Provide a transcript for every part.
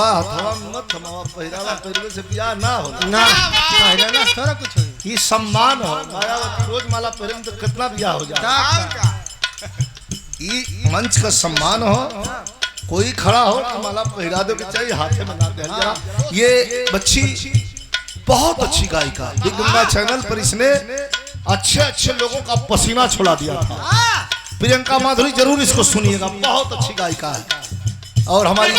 हथवा हथवा मत थमावा पहिरावा पहिरवे से बियाह ना हो ना पहिराना थोड़ा कुछ हो ये सम्मान हो मायावती रोज माला पहिरन तो कितना बियाह हो जाए ये मंच का सम्मान हो कोई खड़ा हो तो माला पहिरा दो के चाहिए हाथे में ना दे जरा ये बच्ची बहुत अच्छी गायिका बिग गंगा चैनल पर इसने अच्छे लोगों का पसीना छुड़ा दिया था प्रियंका माधुरी जरूर इसको सुनिएगा बहुत अच्छी गायिका है और हमारी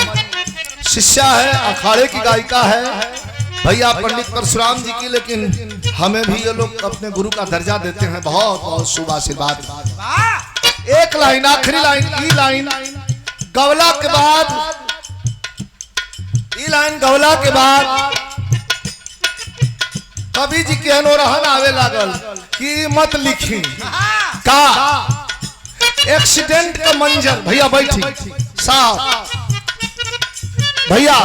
शिष्या है अखाड़े की गायिका है भैया पंडित परशुराम जी की लेकिन हमें भी ये लोग अपने गुरु का दर्जा देते हैं बहुत बहुत शुभ आशीर्वाद एक लाइन आखिरी लाइन ई लाइन गवला के बाद ई लाइन गवला के बाद कवि जी के रहन आवे लागल कि मत लिखी का एक्सीडेंट का मंजर भैया बैठी साहब भैया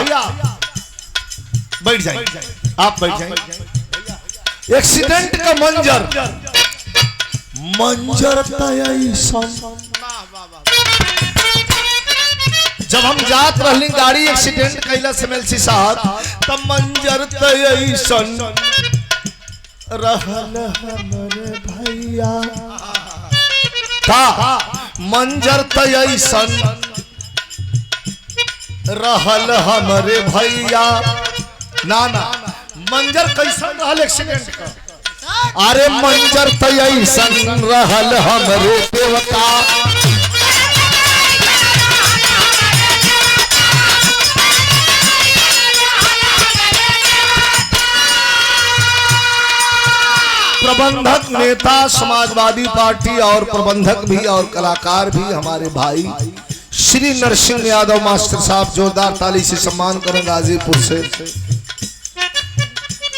बैठ जाइए आप बैठ जाइए एक्सीडेंट का मंजर जब हम जात रहली गाड़ी एक्सीडेंट कैला से मेलसी साहब तब मंजर तयसन रहल हमरे भैया का मंजर तयसन रहल हमरे भैया ना मंजर कैसन रहल एक्सीडेंट का अरे मंजर तयसन रहल हमरे देवता प्रबंधक नेता समाजवादी पार्टी और प्रबंधक भी और कलाकार भी हमारे भाई श्री नरसिंह यादव मास्टर साहब जोरदार ताली से सम्मान करें गाजीपुर से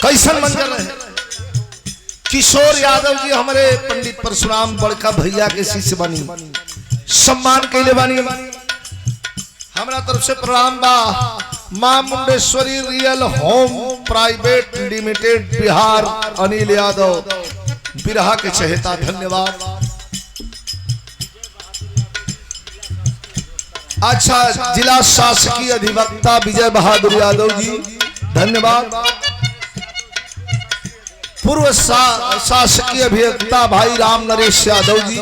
कैसन मंजर है किशोर यादव जी हमारे पंडित परशुराम बड़का भैया के शिष्य बनी सम्मान के लिए बनी हमारा तरफ से प्रणाम बा मां Mundeshwari real home private limited Bihar Anil Yadav बिरहा के चहेता धन्यवाद अच्छा जिला शासकीय अधिवक्ता विजय बहादुर यादव जी धन्यवाद पूर्व शासकीय अभियंता भाई राम नरेश यादव जी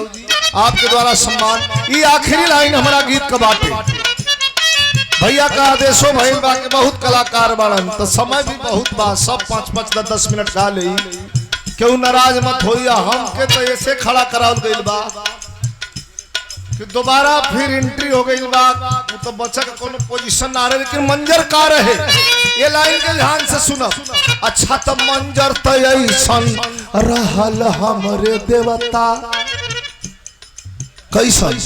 आपके द्वारा सम्मान ये आखिरी लाइन हमारा गीत का बाटे भैया का आदेशो भइल बा के बहुत कलाकार बाड़न तो समय भी बहुत बा सब 5-5 10 मिनट गा ले क्यों नाराज मत होइया हम के तो ऐसे खड़ा करावल गइल बा कि दोबारा फिर एंट्री हो गइल बा तो बच्चा का कोनो पोजीशन ना रहे लेकिन मंजर का रहे ये लाइन के ध्यान से सुनो अच्छा तो मंजर तयसन रहल हमरे देवता कैसन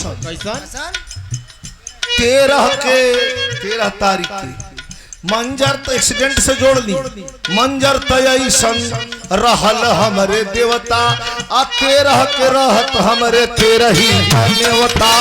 13 तारीख की मंजर तो एक्सीडेंट से जोड़ ली मंजर तयसन रहल हमरे देवता आ 13 के रहत हमरे 13 ही देवता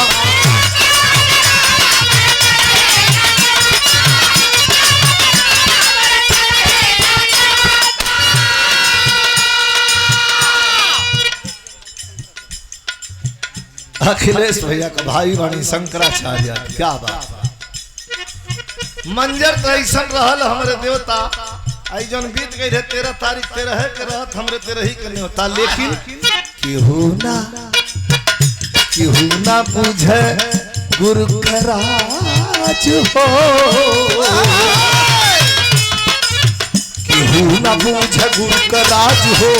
अखिलेश भैया का भाई वाणी शंकराचार्य क्या बात मंजर तैसन रहल हमरे देवता आई जन बीत गई है 13 तारीख 13 के रहत हमरे 13 ही करने होता लेकिन केहू ना बुझे गुरु का राज हो केहू ना बुझे गुरु का राज हो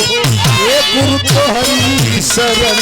ये गुरु तो हरि शरण